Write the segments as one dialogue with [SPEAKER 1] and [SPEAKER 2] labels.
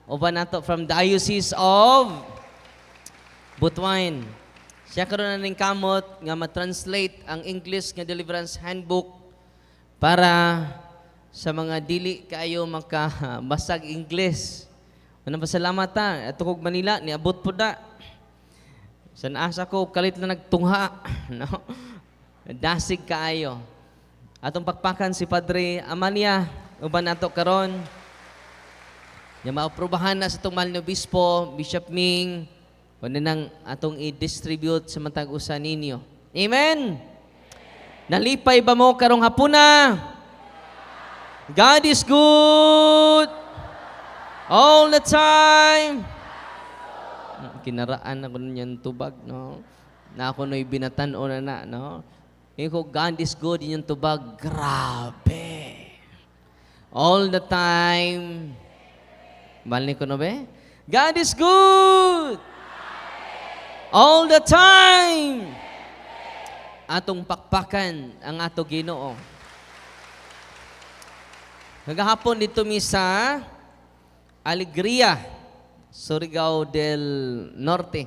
[SPEAKER 1] Uban nato from Diocese of Butuan. Siya karon na ning kamot nga ma-translate ang English nga Deliverance Handbook para sa mga dili kaayo makabasag English. Manang pasalamat ta ato kog Manila niabot pud da. San asa ko kalit na nagtungha, no? Dasig kaayo. Atong pakpakan si Padre Amalia uban nato karon. Nga maaprubahan na sa itong mahal na obispo, Bishop Ming, wala nang atong i-distribute sa matag usa ninyo. Amen? Nalipay ba mo karong hapuna? God is good all the time. Kinaraan ako niyan tubag, no? Na ako no'y binatan-o na, no? Iko, God is good, yun yung tubag. Grabe. All the time. Balik ko na ba? God is good! All the time! Atong pakpakan ang ato Ginoo. Nagahapon dito mi sa Alegria, Surigao del Norte.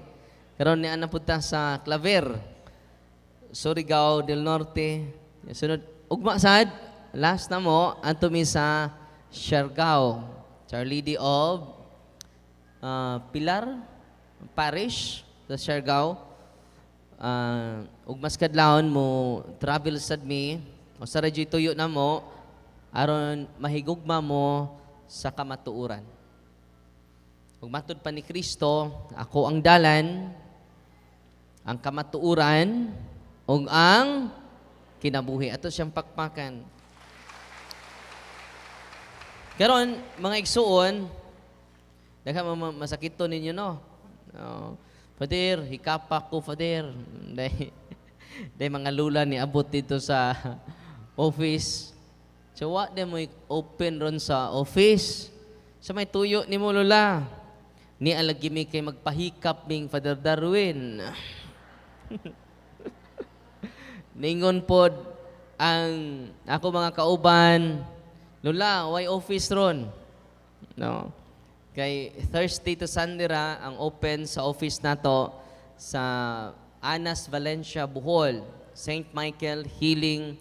[SPEAKER 1] Karon ni ana punta sa Claver, Surigao del Norte. Sunod, ugma sad, last na mo, anto mi sa Siargao, Our Lady of Pilar Parish sa Siargao. Ug mas kadlawon mo travel sad mi o sa radyo tuyo na mo aron mahigugma mo sa kamatuoran. Ug matud pa ni Kristo, ako ang dalan, ang kamatuoran ug ang kinabuhi. Ato siyang pakpakan. Karon mga igsuon, daghan masakito ninyo no. Father, hikapak ko Father. Day mga lula ni abot dito sa office. So what dem mo open ron sa office. Sa may tuyo ni mo lula. Ni alagi mi kay magpahikap ning Father Darwin. Ningon pod ang ako mga kauban. Lula, why office ron? No. Kay Thursday to Sunday ra ang open sa office nato sa Anas Valencia, Bohol, St. Michael Healing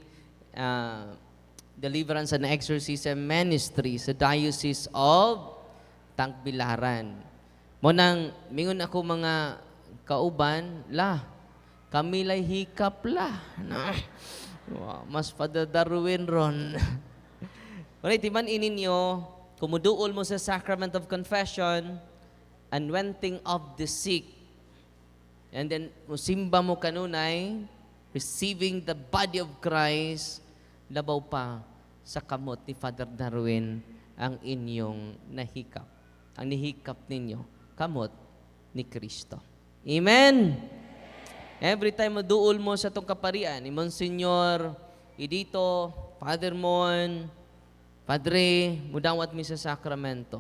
[SPEAKER 1] Deliverance and Exorcism Ministry sa Diocese of Tagbilaran. Mo nang mingon ako mga kauban, kami lay hikap no? Mas Father Darwin ron. Alright, timan ininyo, kumuduol mo sa Sacrament of Confession, anointing of the sick. And then, musimba mo kanunay, receiving the body of Christ, labaw pa sa kamot ni Father Darwin ang inyong nahikap. Ang nihikap ninyo, kamot ni Kristo. Amen? Every time maduol mo sa itong kaparian, ni Monsignor Idito, Father Mon, Padre, mudawat mi sa sakramento.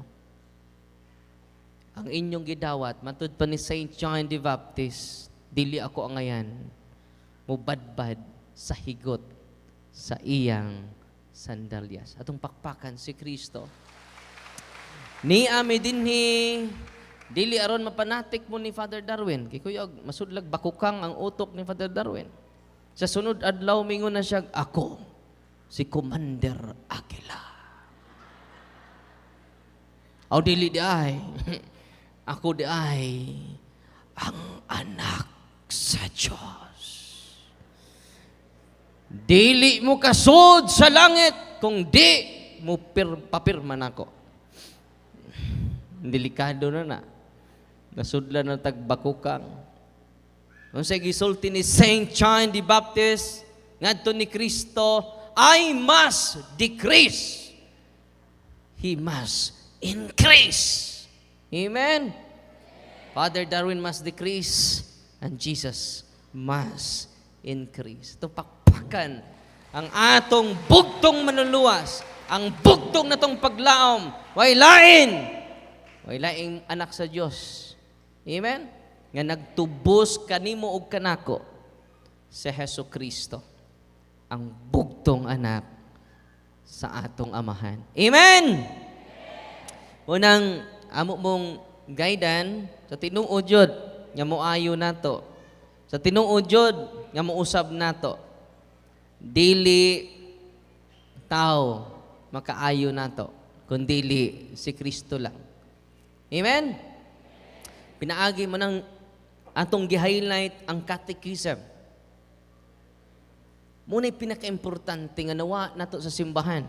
[SPEAKER 1] Ang inyong gidawat, matud pa ni Saint John the Baptist, dili ako ang ngayan, mubadbad sa higot sa iyang sandalyas. Atong pakpakan si Kristo. Ni ami dinhi, dili aron mapanatik mo ni Father Darwin. Kay kuyog, masudlag bakukang ang utok ni Father Darwin. Sa sunod adlaw mingon na siya, ako, si Commander Aquila. O dili di ay, ako di ay ang anak sa Diyos. Dili mo kasod sa langit kung di mo papirman ako. Delikado na. Nasudlan na tagbakukang. Kung sa gisulti ni Saint John the Baptist, ngadto ni Kristo, I must decrease. He must increase. Amen? Father Darwin must decrease and Jesus must increase. Ito pakpakan ang atong bugtong manuluwas, ang bugtong na tong paglaom, way laing anak sa Diyos. Amen? Nga nagtubos kanimo og kanako si Hesus Kristo, ang bugtong anak sa atong amahan. Amen? Unang amo mong guidan sa tinuod jud nga moayo nato. Sa tinuod jud nga mousab nato. Dili tao makaayo nato kundili si Kristo lang. Amen? Pinaagi mo ng atong gi-highlight ang catechism. Muna'y pinaka-importante nga nawa nato sa simbahan.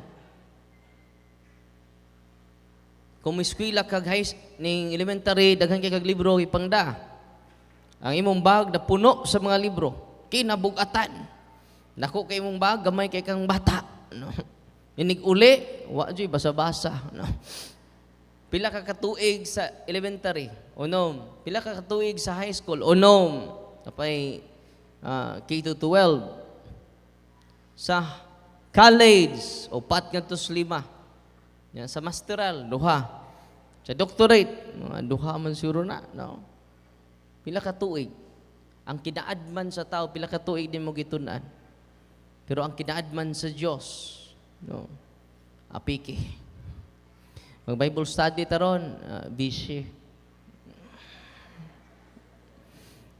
[SPEAKER 1] Kung miskwila kag ning elementary, daghan kay kag libro ipangda. Ang imong bag na puno sa mga libro, kinabugatan. Nako kay imong bag, gamay kay kang bata. No? Inig uli, wa joy basa-basa. No? Pila ka katuig sa elementary, unom. Pila ka katuig sa high school, unom. Kapay K-12. Sa college, 4 ngadto sa 5. Yan, sa masteral, 2. Sa doctorate, mga 2 man siguro na. No? Pila ka tuig. Ang kinaadman sa tao, pila ka tuig din mo gitunan. Pero ang kinaadman sa Diyos, no, apiki. Mag-Bible study taron, busy.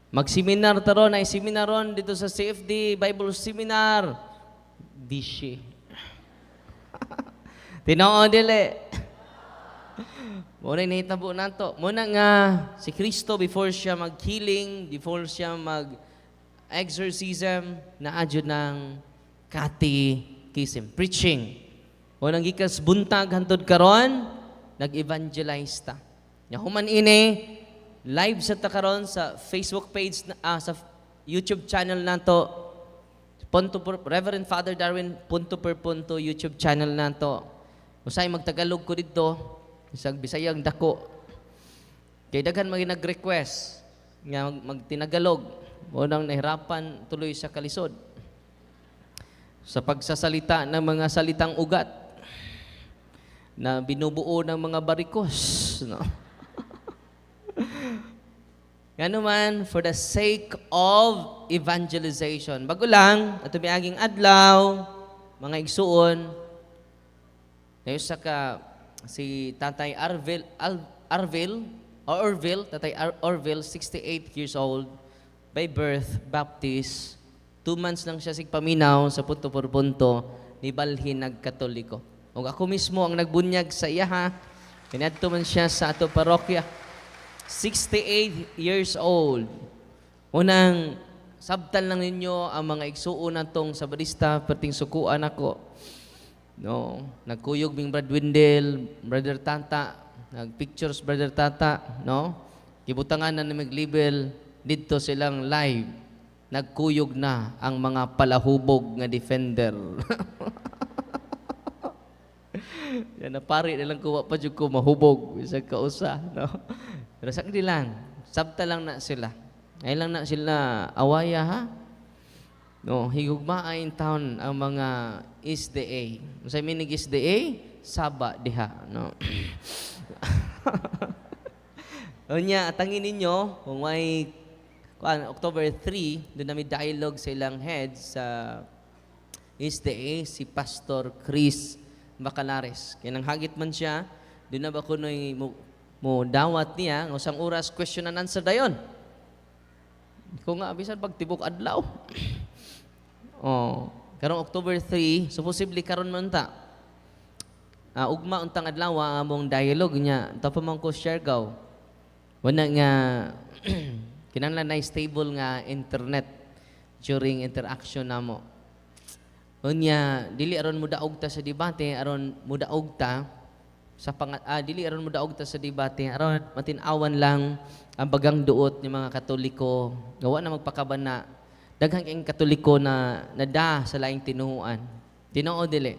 [SPEAKER 1] Mag-seminar taron, ay seminaron dito sa CFD, Bible Seminar, busy. Tinoon dili. Muna nahitabo nato. Muna nga si Kristo before siya mag-healing, before siya mag-exorcism, naadyo ng catechism, preaching. Unang gikas buntag hantod karon, nag-evangelize ta. Nya human ini live sa ta karon sa Facebook page sa YouTube channel nato. Reverend Father Darwin punto per punto YouTube channel nato. Usay magtagalog ko dito, isang Bisayang dako. Kay daghan mga nag-request nga magtinagalog. Unang nahirapan tuloy sa kalisod. Sa pagsasalita ng mga salitang ugat na binubuo ng mga barikos. No? Nga naman, for the sake of evangelization. Bago lang, ato miaging adlaw, mga igsuon, ngayon sa si Tatay Tatay Orville, 68 years old, by birth, Baptist. 2 months lang siya sigpaminaw sa punto por punto, ni balhin nagkatoliko. O ako mismo ang nagbunyag sa iya ha, pinadto man siya sa ato parokya. 68 years old. Unang, sabtan lang ninyo ang mga igsuon natong sabadista, perting sukuan ako. No, nagkuyog ming Brad Windel, Brother Tata, nagpictures Brother Tata, no? Kibutangan na mag-label dito silang live. Nagkuyog na ang mga palahubog nga defender. Yan na pari nilang kuha pa jud ko mahubog sa kausa, no? Pero sa lang, sabta lang na sila. Ay lang na sila awaya ha. No, higugmaa in town ang mga SDA. Sa minig SDA, saba diha, no. Unya, tangin ninyo kung may October 3, doon namin dialogue sa ilang head sa SDA, si Pastor Chris Bacalares. Kaya nang hagit man siya, doon na ba ko mo dawat niya, ng usang oras, question and answer dayon. Kung nga, bisan pagtibok adlaw. Oh, karong October 3, so posible karon man ta. Ugma untang adlaw among dialogue niya. Tapos man ko Siargao. Wala nga kinahanglan na stable nga internet during interaction namo. Unya dili aron mudaog ta sa debate, aron mudaog ta sa dili aron mudaog ta sa debate, aron matin-awan lang ang bagang duot ni mga Katoliko. Gawa na magpakaban na daghang kayong Katoliko na nada sa laing tinuhuan. Tinoo dili.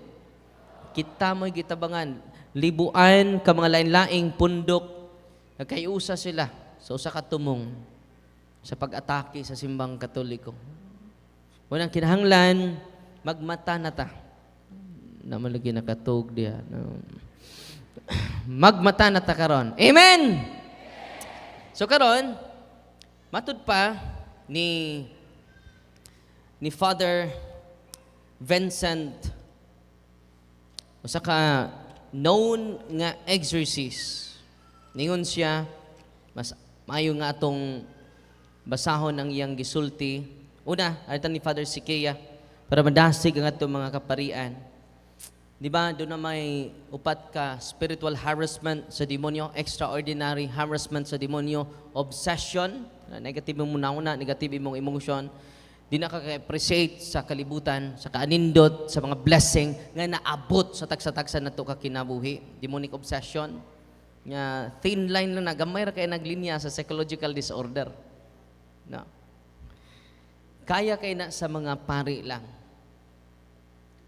[SPEAKER 1] Kita mo'y gitabangan. Libuan ka mga lain-laing pundok. Nagkayusa sila sa usa ka tumong sa pag-atake sa simbang Katoliko. Unang kinahanglan, magmata na ta. Namalagi nakatug diya. No. Magmata na ta karon. Amen! So karon, matud pa ni Father Vincent, usa ka known nga exorcist Ningon siya, mas maayo nga atong basahon ang iyang gisulti. Una, alitan ni Father Sikea, para madasig ang atong mga kaparian. Di ba, doon na may upat ka spiritual harassment sa demonyo, extraordinary harassment sa demonyo, obsession, negative mong nauna, negative mong emotion, di na ka-appreciate sa kalibutan, sa kaanindot, sa mga blessing, nga naabot sa tagsa-tagsa na ito ka kinabuhi. Demonic obsession, nga thin line lang na, gamay ra kayo naglinya sa psychological disorder. No. Kaya kayo na sa mga pari lang.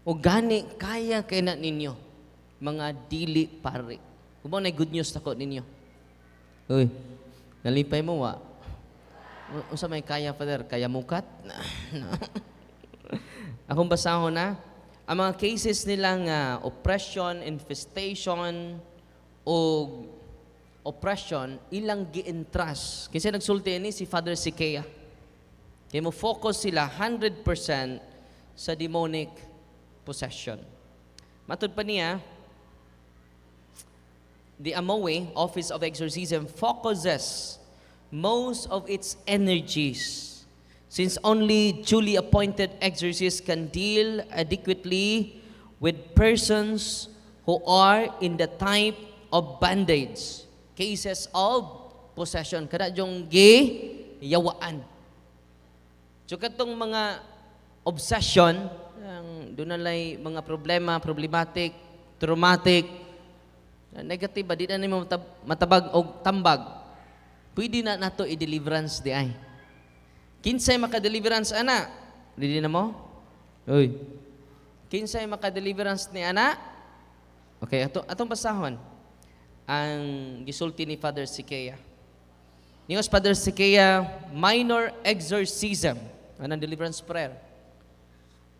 [SPEAKER 1] O gani, kaya kayo na ninyo, mga dili pari. Kung na good news ako ninyo. Uy, nalipay mo wa? Unsa may kaya, Father? Kaya mukat? Akong basahon na, ang mga cases nilang oppression, infestation, o oppression, ilang gi-entrust. Kasi nagsulti ni si Father Sikea. Kaya mo focus sila 100% sa demonic possession. Matod pa niya, the Amoe Office of Exorcism focuses most of its energies, since only duly appointed exorcists can deal adequately with persons who are in the type of bondage, cases of possession, kada jong yawaan. So katong mga obsession, doon nalay mga problematic, traumatic, negative, di na nimo matabag o tambag. Pwede na nato i-deliverance di ay. Kinsay maka-deliverance ana? Dili na mo? Uy. Kinsay maka-deliverance ni ana? Okay, atong basahon ang gisulti ni Father Sikea. Niyos Father Sikea, minor exorcism. Anong deliverance prayer?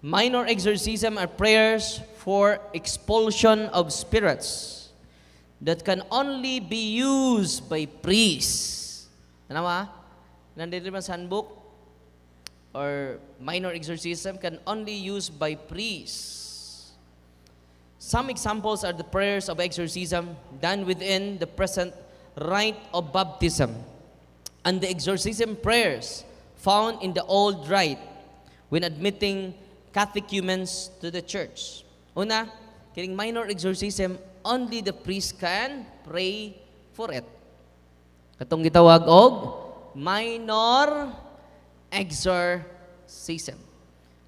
[SPEAKER 1] Minor exorcism are prayers for expulsion of spirits that can only be used by priests. Ano ba? Nandeliverance handbook or minor exorcism can only used by priests. Some examples are the prayers of exorcism done within the present rite of baptism and the exorcism prayers found in the old rite when admitting catechumens to the church. Una, kining minor exorcism, only the priest can pray for it. Katong gitawag og minor exorcism.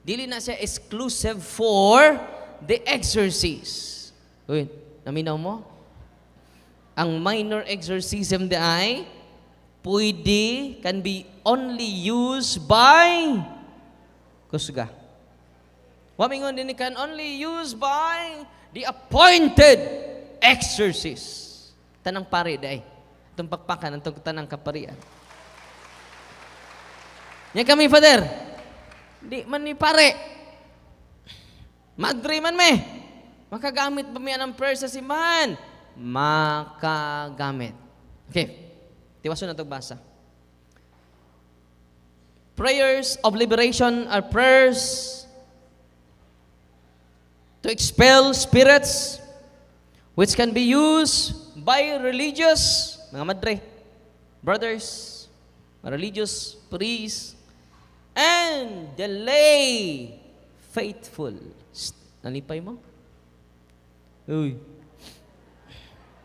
[SPEAKER 1] Dili na siya exclusive for the exorcist. Uy, naminaw mo? Ang minor exorcism di ay pwede, can be only used by kusga. Wamingon din can only used by the appointed exorcist. Tanang pare di ay. Itong pakpakan, itong tanang kaparian. Yan kami, Father. Di man ni pare. Madre man me. Makagamit ba miyan ang prayer sa simbahan? Makagamit. Okay. Tiwaso na itong basa. Prayers of liberation are prayers to expel spirits which can be used by religious, mga madre, brothers, religious priests, and the lay faithful. Nalipay mo? Uy.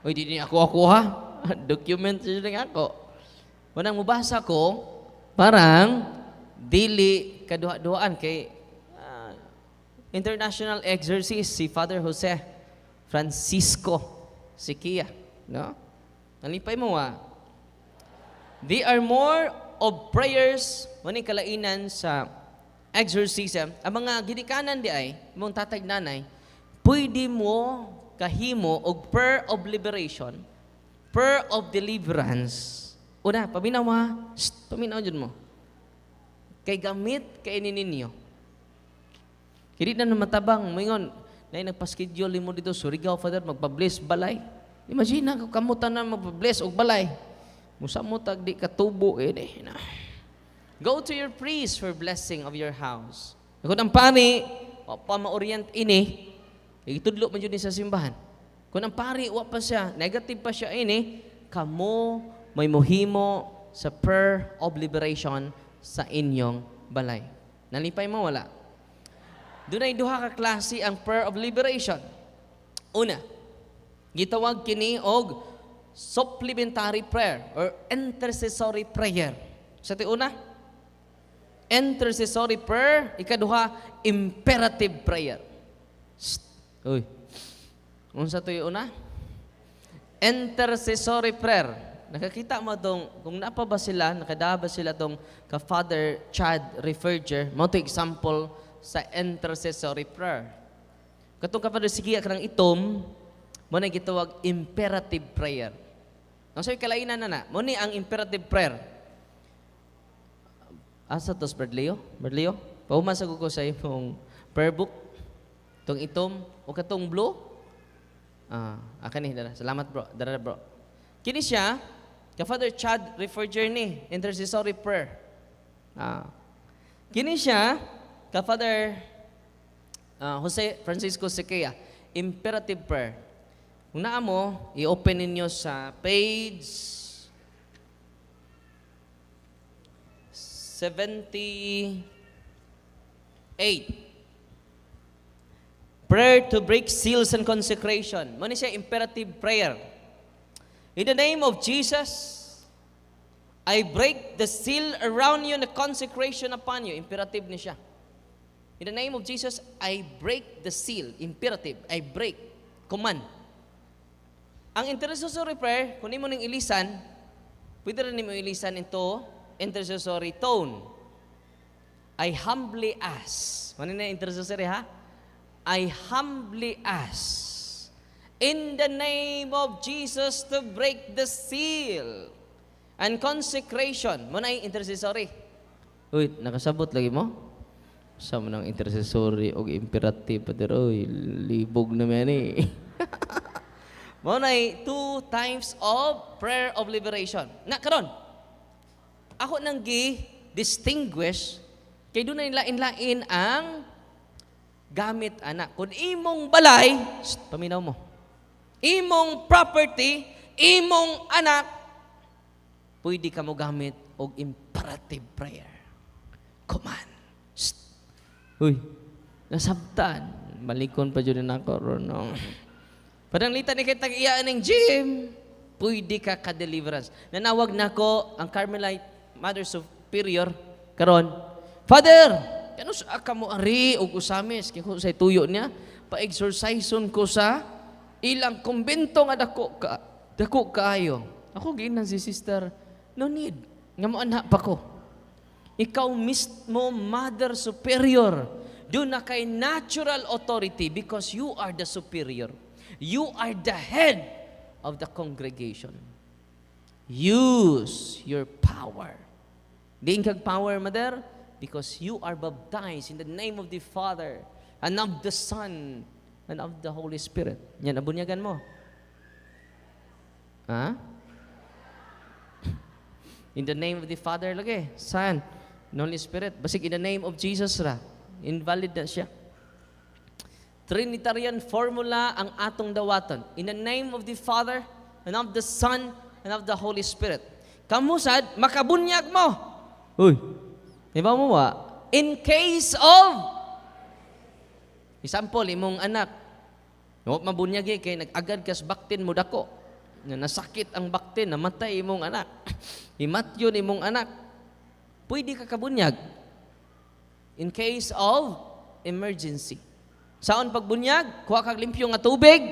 [SPEAKER 1] Uy, di ako ha? Document siya ako. Wanang mabasa ko, parang dili kaduha-duhaan kay international exorcist si Father Jose Francisco Sikea. No? Nalipay mo They are more of prayers, maning kalainan sa exorcism. Ang mga ginikanan di ay, mong tatay nanay, pwede mo kahimo og prayer of liberation, prayer of deliverance. Una, paminaw mo ha? Paminaw dyan mo. Kay gamit kay ninyo. Hindi na matabang, mingon, na nagpa-schedule mo dito, Surigao, Father, magpa-bless balay. Imagine na, kamutan na magpa-bless og balay. Musamutag di katubo na. Go to your priest for blessing of your house. Kung ang pari, pa ma-orient itudlo man yun sa simbahan. Kung ang pari, pa siya, negative pa siya kamo may mohimo sa prayer of liberation sa inyong balay. Nalipay mo, wala? Doon ay duha ka klase ang prayer of liberation. Una, gitawag kini og supplementary prayer or intercessory prayer. Sa una, intercessory prayer. Ikaduha, imperative prayer. Uy, unsa to yung una? Intercessory prayer. Nakakita mo itong, kung napa ba sila, nakadaba sila itong ka-Father Chad Referger, mo ito example sa intercessory prayer. Katong ka-Father Sigia ka ng itom, mo na gitawag imperative prayer. Ang sabi kalainan na mo ni ang imperative prayer. Asa tos, Brad Leo? Brad Leo? Paumasa ko sa imong prayer book. Itong itom, o katong blue. Akan ni, dara. Salamat bro. Dara bro. Kini siya, ka-Father Chad Referger ni, intercessory prayer. Kini siya, ka-Father Jose Francisco Sequeira, imperative prayer. Kung naa mo, i-open ninyo sa page 78. Prayer to break seals and consecration. Muna siya imperative prayer. In the name of Jesus, I break the seal around you and the consecration upon you. Imperative ni siya. In the name of Jesus, I break the seal. Imperative. I break. Command. Ang intercessory prayer, kung mo nang ilisan, pwede rin mo ilisan into intercessory tone. I humbly ask. Ano na intercessory ha? I humbly ask in the name of Jesus to break the seal and consecration. Mo na intercessory. Uy, nakasabot lagi mo? Sa mo ng intercessory o imperative. Uy, libog na man eh. Mo na 2 times of prayer of liberation. Na karon, ako nang distinguish kay doon na lain-lain ang gamit anak. Kung imong balay, paminaw mo. Imong property, imong anak, pwede ka mo gamit og imperative prayer. Command. Uy, nasabtan. Malikon pa dyan na ako. No? Padang lita ni kitang iyaan ng gym, pwede ka ka-deliverance. Nanawag na ko ang Carmelite Mother Superior karon. Father, kano sa ka mo ari og usamis kay ko sa tuyo niya, pa-exerciseon ko sa ilang kumbento nga dako kaayo. Ako ginan si sister, no need. Nga mo anak pa ko. Ikaw mismo Mother Superior. Doon na kay natural authority because you are the superior. You are the head of the congregation. Use your power. Diin kag power, Mother, because you are baptized in the name of the Father and of the Son and of the Holy Spirit. Yan, abunyagan mo. Ha? In the name of the Father, lagi. Son, and Holy Spirit. Basig in the name of Jesus ra. Invalid na siya. Trinitarian formula ang atong dawaton. In the name of the Father, and of the Son, and of the Holy Spirit. Kamusad, makabunyag mo. Uy, iba mo ba? In case of, example, imong anak, mabunyagi kay nag-agad kas baktin mo dako, na nasakit ang baktin, namatay imong anak, himatyon imong anak, pwede ka kabunyag. In case of emergency. Saon pagbunyag? Kuha kag limpyo nga tubig,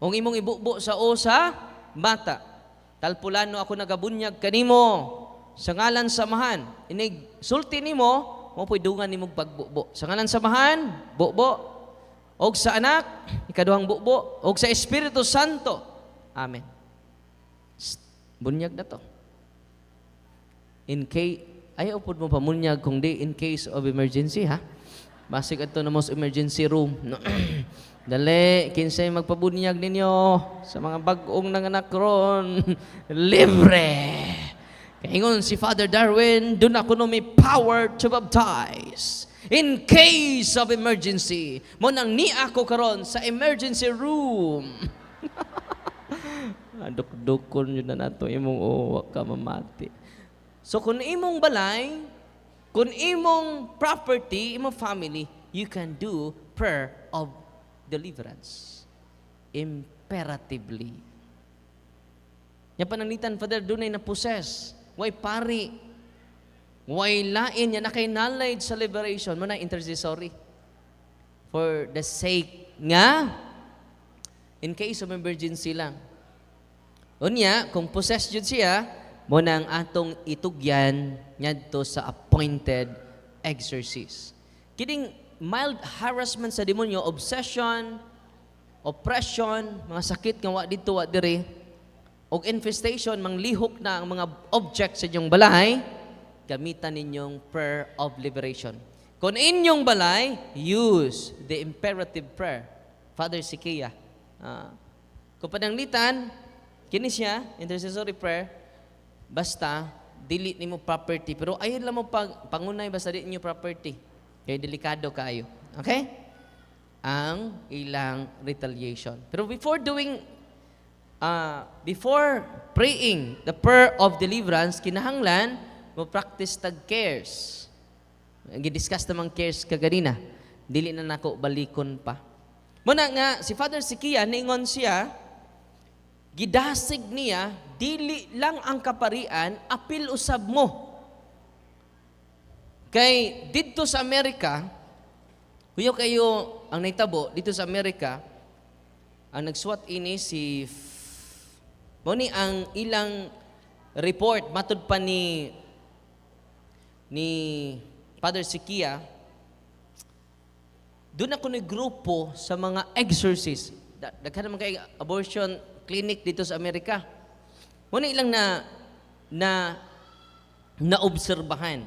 [SPEAKER 1] o imong ibubo sa osa, bata. Talpulano ako nagabunyag kanimo, sa ngalan samahan. Inig sulti nimo, mo pwedungan nimo pagbubo. Sa ngalan samahan, bubo. Og sa anak, ikaduhang bubo. Og sa Espiritu Santo. Amen. Bunyag na to. In case, ayaw po mo pamunyag kung di in case of emergency, ha? Basig ito na most emergency room. No? Dali, kinsay magpabunyag ninyo sa mga bagong nanganak ron. Libre! Kaingon si Father Darwin, doon ako no may power to baptize. In case of emergency, mo nang ni ako karon sa emergency room. Duk-dukon yun na nato imong uwa ka mamati. So kung imong balay, kung imong property, imong family, you can do prayer of deliverance. Imperatively. Yang pananglitan, Father, dunay na possess. Way pari. Way lain yan na kay knowledge sa liberation. Muna intercessory. For the sake nga, in case of emergency lang. Unya, kung possessed yun siya, muna ang atong itugyan ngadto sa appointed exorcist. Kining mild harassment sa demonyo, obsession, oppression, mga sakit nga wa dito wa diri, og infestation, manglihok na ang mga objects sa inyong balay, gamitan ninyong prayer of liberation. Kung inyong balay, use the imperative prayer. Father Sikia. Kung pananglitan, kini siya, intercessory prayer, basta, delete nimo property. Pero ayun lang mo pangunay, basta di niyo property. Kaya delikado kayo. Okay? Ang ilang retaliation. Pero before praying the prayer of deliverance, kinahanglan mo practice tag cares. Gidiscuss namang cares kaganina. Dili na nako balikon pa. Muna nga, si Father Sikia, ningon siya, gidasig niya, dili lang ang kaparian, apil usab mo. Kay dito sa Amerika, huyo kayo ang naitabo, dito sa Amerika, ang nagsuwat ini si Moni ang ilang report matud pa ni Father Sikia. Doon ako ni grupo sa mga exorcist. Daghan naman kay abortion clinic dito sa Amerika. Moni ilang na obserbahan.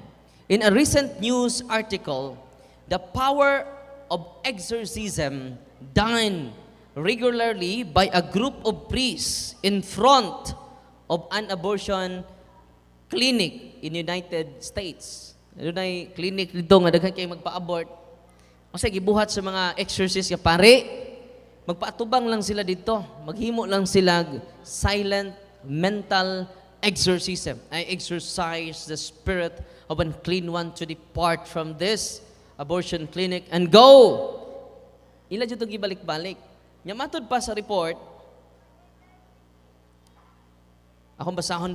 [SPEAKER 1] In a recent news article, the power of exorcism done regularly by a group of priests in front of an abortion clinic in United States. Doon ay clinic dito nga daghan kay magpa-abort. Kasi gibuhat sa mga exorcist nga pare, magpaatubang lang sila dito. Maghimo lang sila silent mental exorcism. I exorcise the spirit of unclean one to depart from this abortion clinic and go. Ila dito gibalik-balik. Nya matod pa sa report, akong basahon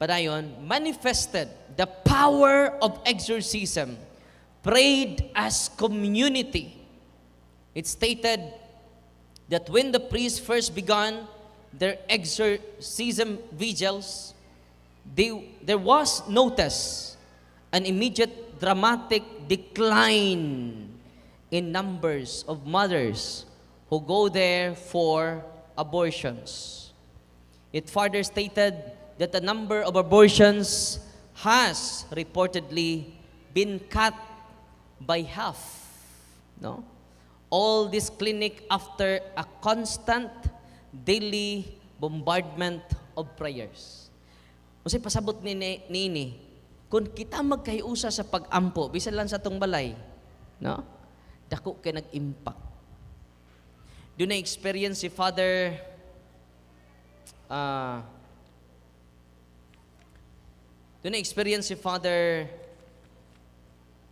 [SPEAKER 1] padayon, manifested the power of exorcism, prayed as community. It stated that when the priests first began their exorcism vigils, there was notice an immediate dramatic decline in numbers of mothers who go there for abortions. It further stated that the number of abortions has reportedly been cut by half. No? All this clinic after a constant daily bombardment of prayers. Kasi pasabot nini, kung kita magkahiusa sa pag-ampo, bisan lang sa tong balay, no? Dako kay nag-impact. Doon na-experience si Father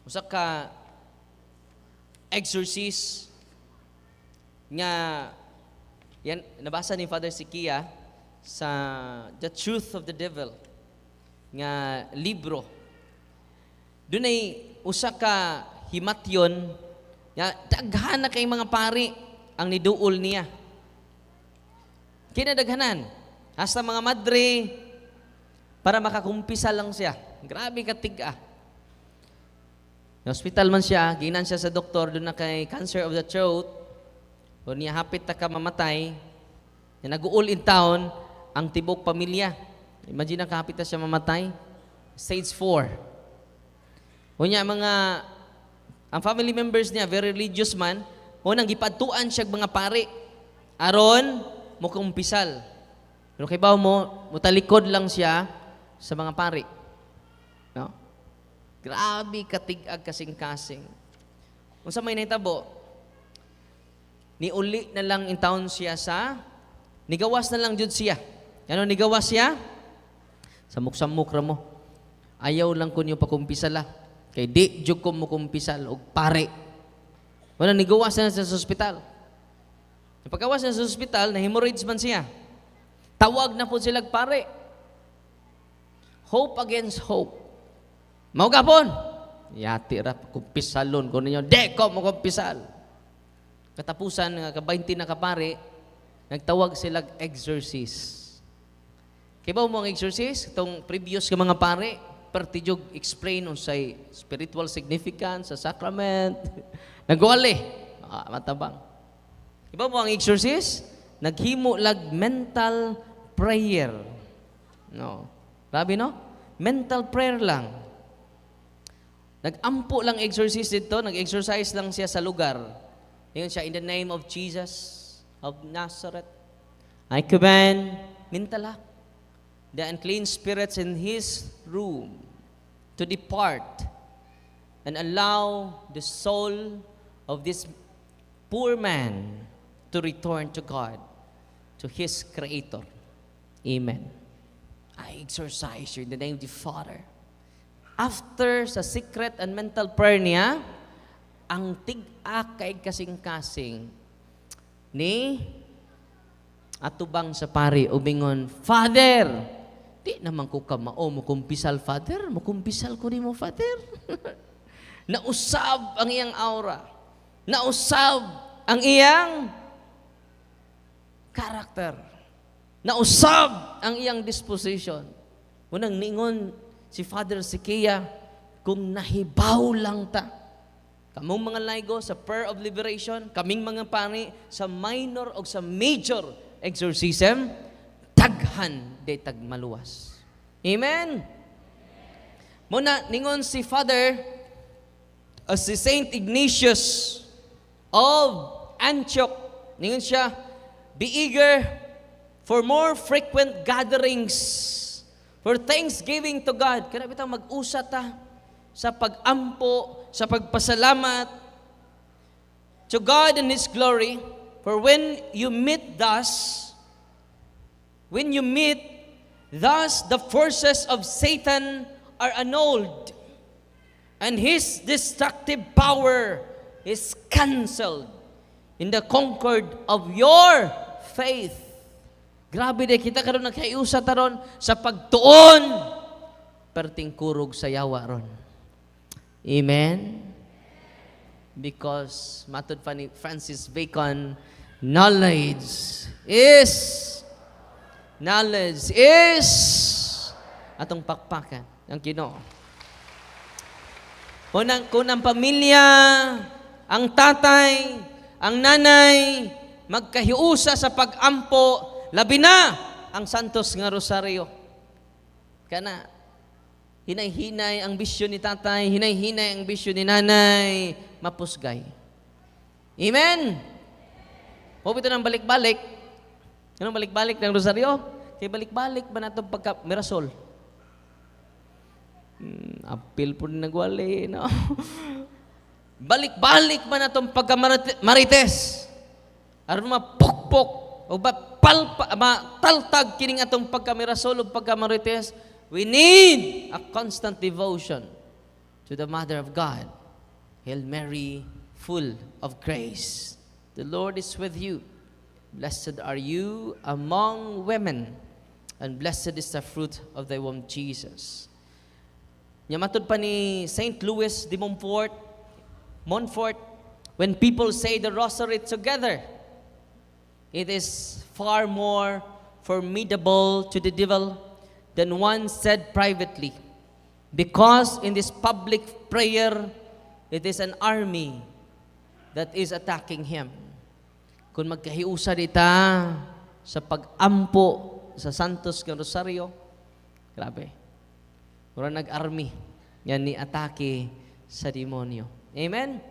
[SPEAKER 1] usa ka exorcist nga yan nabasa ni Father Sikia sa The Truth of the Devil nga libro. Doon ay usa ka himatyon nga daghan na kay mga pari ang niduol niya. Kinadaghanan hasta mga madre para makakumpisa lang siya. Grabe katiga. Hospital man siya, ginan siya sa doktor, doon na kay cancer of the throat. O niya hapit ta ka mamatay. Nag-uul in town ang tibok pamilya. Imagine na kahapit na siya mamatay. Stage 4. O niya ang family members niya, very religious man, unang gipadtuan siya mga pare. Aron, mukumpisal. Pero kay bawo mo, mutalikod lang siya sa mga pare. No? Grabe katig-ag kasing-kasing. Kung sa may naitabo, niuli na lang in town siya sa Nigawas na lang jud siya. Ano nigawas siya? Samok-samok ra mo. Ayaw lang ko niyo pakumpisala. Kay di jud ko mo kumpisal og pare. Wala nigawas na sa ospital. Pagkawas na sa ospital, na hemorrhage man siya. Tawag na po sila pare. Hope against hope. Mao gapon. Yati ra kumpisalon ko ninyo. De ko mo kumpisal. Katapusan nga ka 20 na kapare, nagtawag sila exorcist. Kaya ba mo ang exorcist? Itong previous ka mga pare, partijog explain on say spiritual significance sa sacrament. Nagwali. Matabang. Iba mo ang exorcist? Naghimo lag mental prayer. No. Grabe no? Mental prayer lang. Nag-ampo lang exorcist dito, nag-exercise lang siya sa lugar. Ngayon siya, in the name of Jesus of Nazareth, I command mintala the unclean spirits in his room to depart and allow the soul of this poor man to return to God, to his Creator. Amen. I exorcise you in the name of the Father. After sa secret and mental prayer niya, ang tig-ak kay kasing-kasing ni atubang sa pari ubingon, Father, di naman ko kamao mo kumpisal, Father. Mo kumpisal ko ni mo, Father. Nausab ang iyang aura. Nausab ang iyang karakter. Nausab ang iyang disposition. Unang ningon si Father Sikia, kung nahibaw lang ta. Kamong mga laygo sa prayer of liberation, kaming mga pari sa minor o sa major exorcism, taghan de tagmaluwas. Amen? Muna, ningon si Father, si Saint Ignatius of Antioch, ningon siya, be eager for more frequent gatherings for thanksgiving to God. Kaya bitang mag-usa ta sa pag-ampo, sa pagpasalamat to God and His glory. For when you meet thus, the forces of Satan are annulled, and his destructive power is canceled in the concord of your faith. Grabe de, kita karon nagkaiusa taron sa pagtuon, perting kurog sa yawa ron. Amen? Because, matod pa ni Francis Bacon, knowledge is atong pakpakan ng Ginoo. Kung ang pamilya, ang tatay, ang nanay, magkahiusa sa pag-ampo, labi na ang Santos nga Rosaryo. Kana, hinay-hinay ang bisyo ni tatay, hinay-hinay ang bisyo ni nanay, mapusgay. Amen? Huwag ito ng balik-balik. Anong balik-balik ng Rosaryo? Kaya balik-balik ba na itong pagka-mirasol? Apil po rin nagwali, no? Balik-balik ba na itong pagka-marites? Aron mapukpok o ba mataltag kining atong pagka-mirasol o pagka-marites? We need a constant devotion to the Mother of God. Hail Mary, full of grace. The Lord is with you. Blessed are you among women, and blessed is the fruit of thy womb, Jesus. Yamatod pa ni St. Louis de Montfort, when people say the rosary together, it is far more formidable to the devil than one said privately. Because in this public prayer, it is an army that is attacking him. Kung magkahiusa dita sa pag-ampo sa Santos ng Rosario, grabe. Mura nag-army. Yan ni atake sa demonyo. Amen?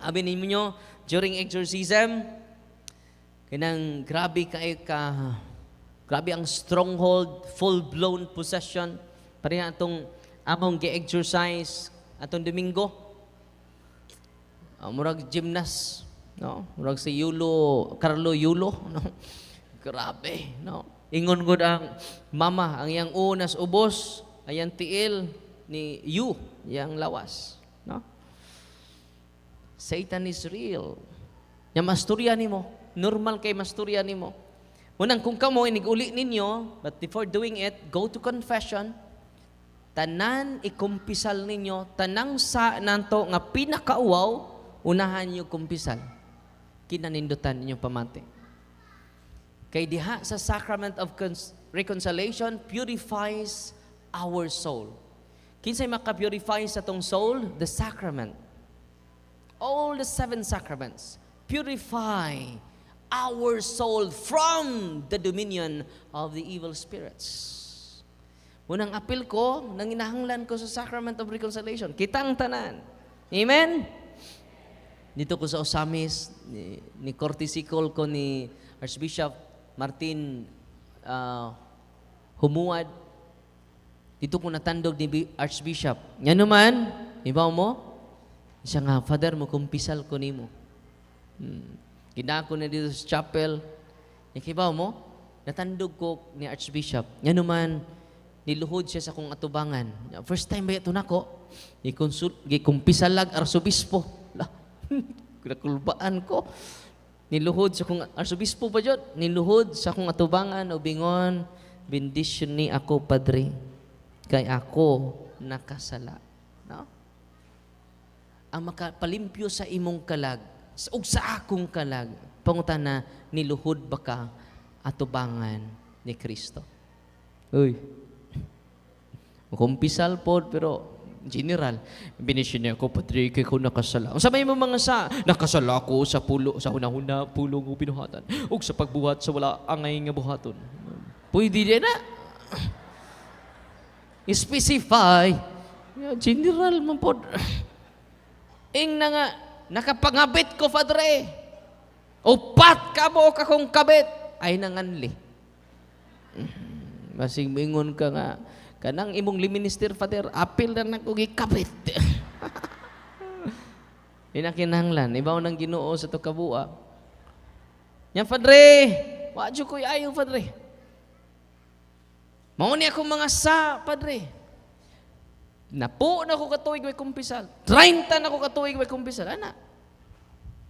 [SPEAKER 1] Abi ninyo, during exorcism, kanang grabe grabe ang stronghold, full-blown possession. Pareha atong among ge-exercise atong Domingo. Murag gymnast, no? Murag si Carlo Yulo, no? Grabe, no? Ingon gud ang mama, ang iyang unas ubos, ayang tiil ni you, yang lawas, no? Satan is real. Nya masturya nimo, normal kay masturya nimo. Munang kung kamo iniguli ninyo, but before doing it, go to confession. Tanan ikumpisal ninyo, tanang sa nanto nga pinakauwaw, unahan niyo kumpisal. Kinanindutan ninyo pamati. Kay diha sa sacrament of reconciliation purifies our soul. Kinsay maka-purify sa tong soul? The sacrament. All the 7 sacraments purify our soul from the dominion of the evil spirits. Munang apil ko, nang inahanglan ko sa sacrament of reconciliation, kitang tanan. Amen? Dito ko sa Osamis, ni Cortisikol ko ni Archbishop Martin Humuad. Dito ko natandog ni Archbishop. Nga naman, ibaw mo, siya nga, Father mo, kumpisal ko ni mo. Ginako na dito sa chapel. Ikibaw mo, natandog ko ni Archbishop. Nga naman, niluhod siya sa kong atubangan. First time ba ito na ko? Gikumpisalag arsobispo. Kinakulbaan ko. Niluhod sa kong arsobispo pa dyan. Niluhod sa kong atubangan o bingon, bendisyon ni ako, Padre, kay ako nakasala. No? Ang makapalimpyo sa imong kalag, ug sa akong kalag, pangutan na niluhod ba ka atubangan ni Kristo. Uy. Kumpisal po, pero general, binisyon niya ako, Padre, kay ko nakasala. Ang sabay mo mga sa, nakasala ko sa pulo, sa hunahuna, pulong o binuhatan, o sa pagbuhat sa wala angay nga buhaton. Pwede din na. Specify. General man po. Ing na nga, nakapangabit ko, Padre. Upat ka mo kakong kabit. Ay nanganli. Masing mingon ka nga, kanang imong liminister, Father, apil na nagkugikapit. Inakinahanglan, ibaw ng Ginoo sa to kabua. Yan, Padre, wadyo ko ayaw, Padre. Mauni akong mga sa, Padre. Napo na ko katuig may kumpisal. 30 na ko katuig may kumpisal. Ana.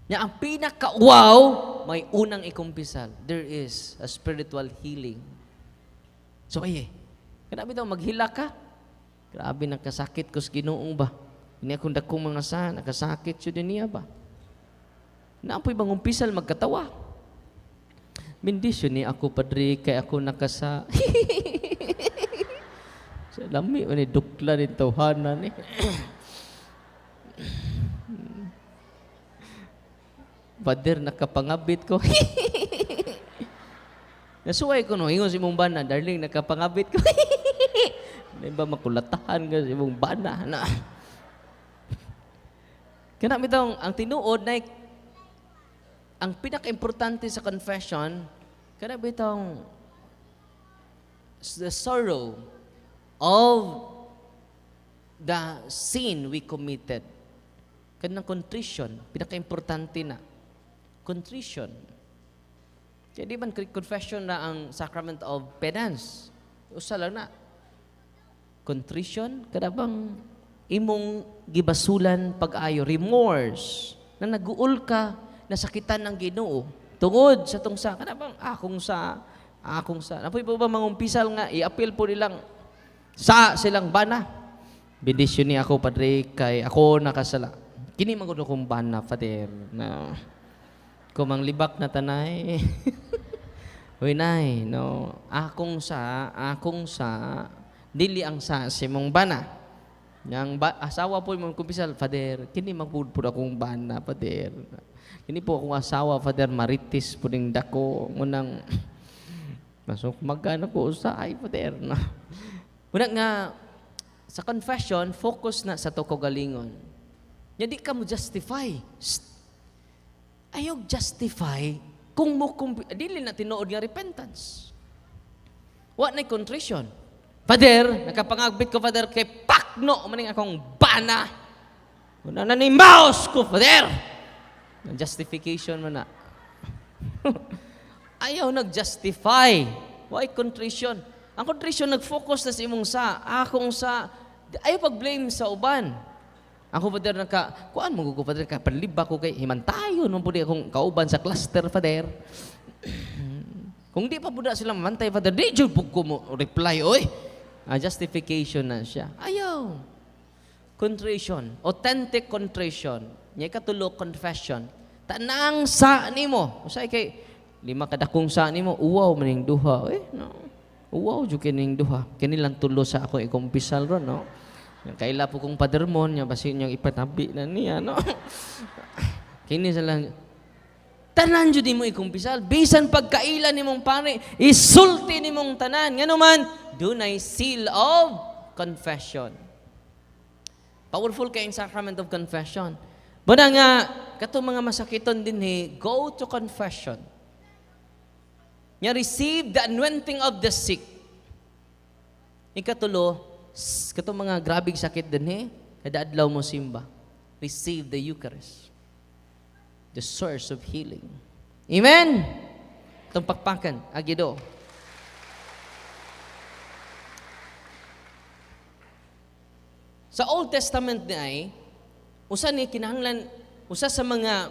[SPEAKER 1] Nya ang pinaka-wow, may unang ikumpisal. There is a spiritual healing. So, grabe daw, maghila ka. Grabe, nakasakit ko sa Ginoong ba? Hindi akong dakong mga sa, nakasakit siya din niya ba? Naapoy bang umpisal magkatawa? Bendisyon ni ako, Padre, kay ako nakasa. Sa lami, dukla ni tawhanan. Father, nakapangabit ko. Nasuway ko no, ingon si mong bana, darling, nakapangabit ko. Hindi ba makulatahan ka si mong bana? Na. Kaya itong, ang tinuod na ang pinaka-importante sa confession, kaya itong the sorrow of the sin we committed. Kaya contrition, pinaka-importante na. Contrition. Kaya di ba confession na ang sacrament of penance? Usa lang na. Contrition, kada bang imong gibasulan pag-ayo, remorse, na naguol ka, nasakitan ng Ginoo, tungod sa tungsa, kada bang akong sa. Napoy po ba mangumpisal nga, i-appeal po nilang sa silang bana. Bendisyon ni ako, Padre, kay ako nakasala. Kini magod akong bana, Father, na kumang libak na tanay. Uy, nay, no, akong sa, dili ang sa simong bana. Yang asawa po mong kumpisal, Father, kini magpudpud akong bana, Father. Kini po akong asawa, Father, maritis po ning dako. Ngunang, masok magana ko sa ay, Father. No? Muna nga, sa confession, focus na sa to kagalingon. Hindi ka mo justify. Ayaw justify kung mo, dili na tinuod nga repentance. What na contrition? Father, nakapangagbit ko, Father, kay pakno maning akong bana. Una na ni mouse ko, Father. Justification mo na. Ayaw nag-justify. Why contrition? Ang contrition nag-focus na sa imong sa, akong sa, ayaw pag-blame sa uban. Ako pa der kuan mo ko pa der ka panliba ko kay himantayon mo pud akong kauban sa cluster father. Kung di pa buda sila mamantay father, di jud pug ko mo reply oy. Justification na siya. Ayaw. Contrition, authentic contrition. Nya katulo confession. Tanang sa nimo. Usay kay lima kadakong sa nimo, uwaw maning duha. No. Uwaw jud kining duha. Kini lang tulo sa ako ikumpisal ron, no. Kaila po kong padermon niya basin niyang ipatabi na niya, no. Kini sa lang tanan jud nimo ikumpisal. Bisan pagkaila nimong pare, isulti nimong tanan. Ngano man, dunay seal of confession. Powerful kay ang sacrament of confession. Bada nga, kato mga masakiton din go to confession. Nya receive the anointing of the sick. Ikatulo, kato mga grabing sakit din kada adlaw mo simba. Receive the Eucharist. The source of healing. Amen? Itong pakpakan, agido. Sa Old Testament na usa ni kinahanglan, usa sa mga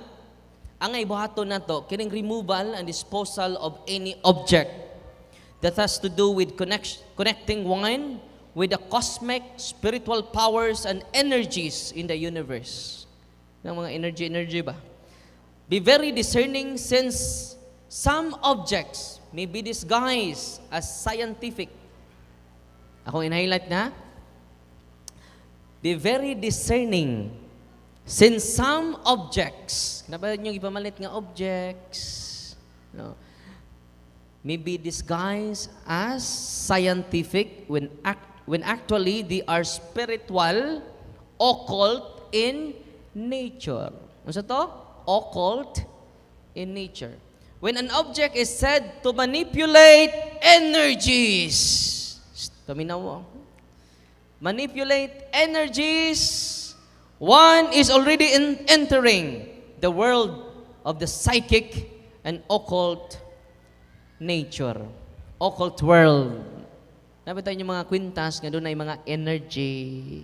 [SPEAKER 1] angay buhaton nato kining removal and disposal of any object that has to do with connecting one with the cosmic spiritual powers and energies in the universe. Ng mga energy ba? Be very discerning since some objects may be disguised as scientific. Ako in-highlight na. Be very discerning since some objects, nabalad nyo ipamalit nga objects, no, may be disguised as scientific when actually they are spiritual, occult in nature. Ano sa to? Occult in nature. When an object is said to manipulate energies, taminaw mo, manipulate energies, one is already entering the world of the psychic and occult nature. Occult world. Nabitaw niyo mga kwintas nga doon ay mga energy.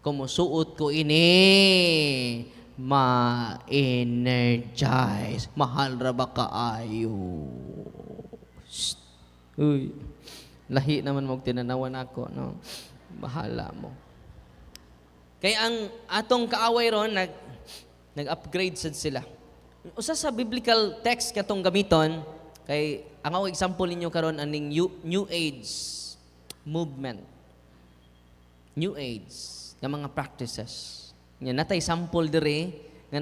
[SPEAKER 1] Kumusuot ko ini, ma-energize. Mahal ra ba kaayo? Uy, lahi naman mo tinanawan ako, no? Bahala mo. Kaya ang atong kaaway ron, nag-upgrade sad sila. Usa sa biblical text katong gamiton, kay ang ako example ninyo karon aning New Age movement. New Age nga mga practices. Nya natay sample dire nga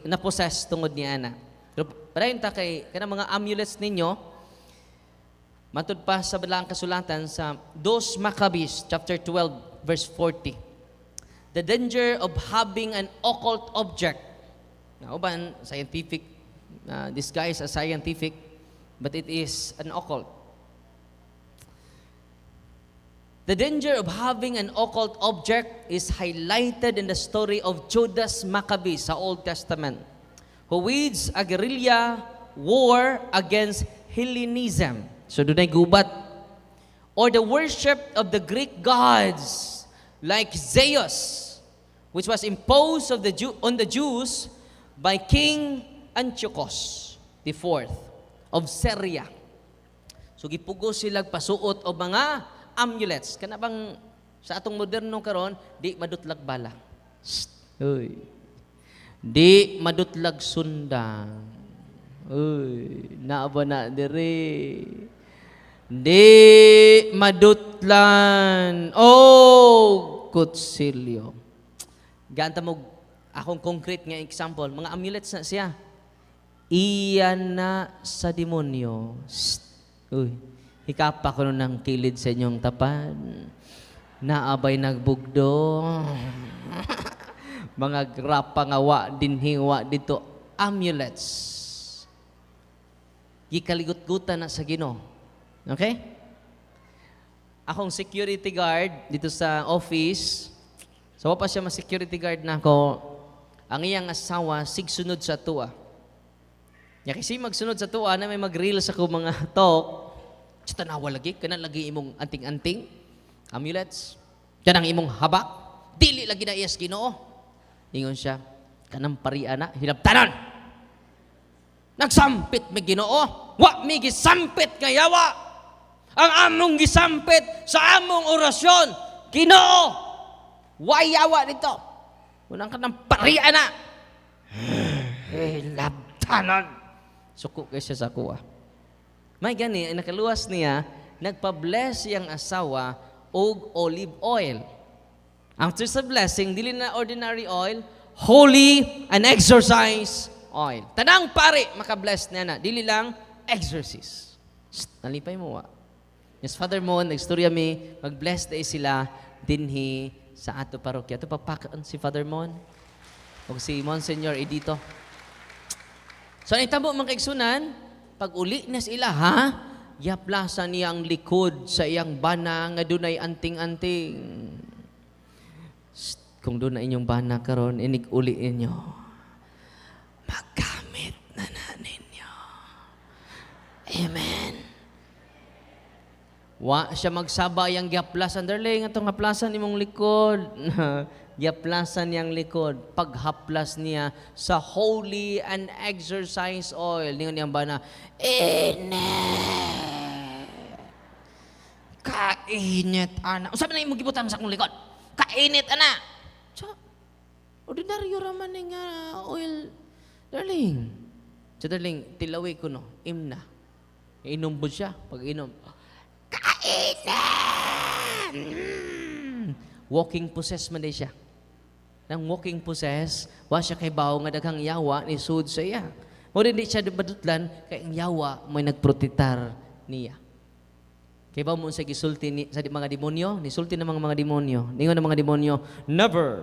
[SPEAKER 1] napossess tungod ni ana. Pero parayon ta kay kana mga amulets ninyo, matud pa sa balang kasulatan sa 2 Maccabees chapter 12 verse 40. The danger of having an occult object. Now, uban scientific, disguised as scientific, but it is an occult. The danger of having an occult object is highlighted in the story of Judas Maccabees sa Old Testament, who waged a guerrilla war against Hellenism. So, doon ay gubat. Or the worship of the Greek gods like Zeus, which was imposed on the Jews by King Antiochus IV of Syria. So, gipugos sila pasuot o mga amulets. Kana bang sa atong moderno karon di madutlag bala. Uy. Di madutlag sundang. Uy, naaba na dire. Di madutlan. Oh, kutsilyo. Ganta mo akong concrete nga example, mga amulets na siya. Iyan na sa demonyo. Uy. Hikapa ko ng kilid sa inyong tapan. Naabay nagbugdo. Mga grapa nga wa din hiwa dito. Amulets. Gikaligut-gutan na sa Ginoo. Okay? Akong security guard dito sa office. So pa siya ma-security guard na ako. Ang iyang asawa sigsunod sa tuwa. Ya kasi magsunod sa tuwa na may mag-reels ako mga talk. Sa tanawa lagi, kanan lagi imong anting-anting, amulets, kanang imong habak, dili lagi na iyas Ginoo. Ingon siya, kanang parian na, hinabtanan. Nagsampit may Ginoo, wa mi gisampit nga yawa. Ang among gisampit sa among orasyon, Ginoo, wa yawa dito. Unang kanang parian na. Hinabtanan. Suko kay siya sa kuha. May gani, nakaluwas niya, nagpa-bless siyang asawa og olive oil. After sa blessing, dili na ordinary oil, holy and exorcise oil. Tanang pare, maka-bless niya na. Dili lang, exorcist. Nalipay mo wa. Yes, Father Mon, nagstorya mi, mag-bless day sila dinhi sa ato parokya. Ito papakaan si Father Mon o si Monsignor Edito. So, itabo mga kaigsunan, pag uli na sila, ha? Yaplasa niya ang likod sa iyang bana nga dunay anting-anting. Kung doon na inyong bana karon, inig-uli inyo. Magamit na ninyo. Amen. Wa siya magsabay ang giaplasan. Darling, itong haplasan imong likod. Giaplasan niyang likod. Paghaplas niya sa holy and exercise oil. Ningon niyang bana, kainit, ana. Sabi na imong gibutan sa akong likod. Kainit, ana. So, ordinaryo raman ng oil. Darling. So, darling, tilawi ko no. Imna. Inom po siya. Pag inom, kainit! Walking possess man din siya. Nang walking possess, wa siya kay bawo nga daghang yawa ni sud sa iya. Mo din di siya badutlan kay ang yawa may nagprotektar niya. Kay bawo mo sa gisulti ni sa mga demonyo, ni sulti ng mga demonyo. Ningon ng mga demonyo, never,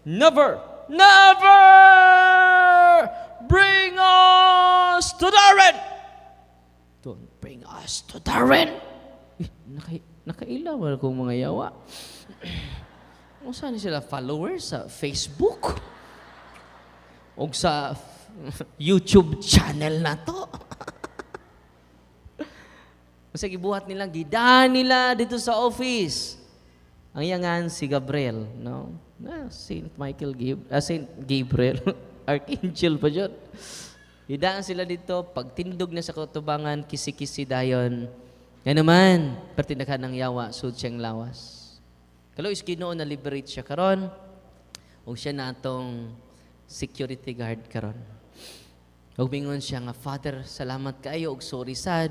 [SPEAKER 1] never, never bring us to Darren. Don't bring us to Darren. Nakailaw akong mga yawa. Kung saan sila followers sa Facebook? O sa YouTube channel na to? Kasi gibuhat nila, gidaan nila dito sa office. Ang yangan si Gabriel, no? Saint Gabriel, Archangel pa dyan. Gidaan sila dito, pag tindog na sa katubangan, kisi-kisi dayon. Yan naman, pertindakan ng yawa, sud siyang lawas. Kalau is Ginoo na liberate siya karon o siya na atong security guard karon. Og mingon siya nga, Father, salamat kaayo og sorry sad.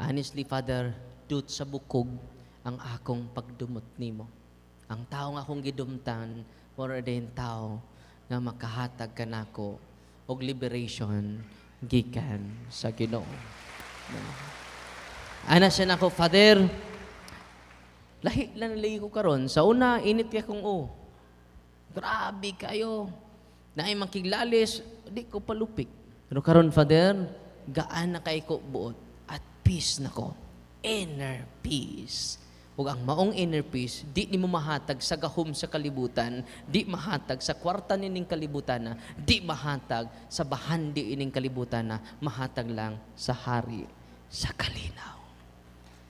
[SPEAKER 1] Honestly, Father, dut sa bukog ang akong pagdumot nimo. Ang tao nga akong gidumtan, more din tao nga makahatag kanako og liberation gikan sa Ginoo. Ana siya nako, Father, lahi lang nalagi ko karon. Sa una, init kaya kong grabe kayo. Naay makiglalis, di ko palupik. Pero karon, Father, gaan na kay ko buot. At peace na ko. Inner peace. Ug ang maong inner peace, di ni mo mahatag sa gahom sa kalibutan, di mahatag sa kwarta nining kalibutan na, di mahatag sa bahandi ining kalibutan na, mahatag lang sa hari sa kalinaw.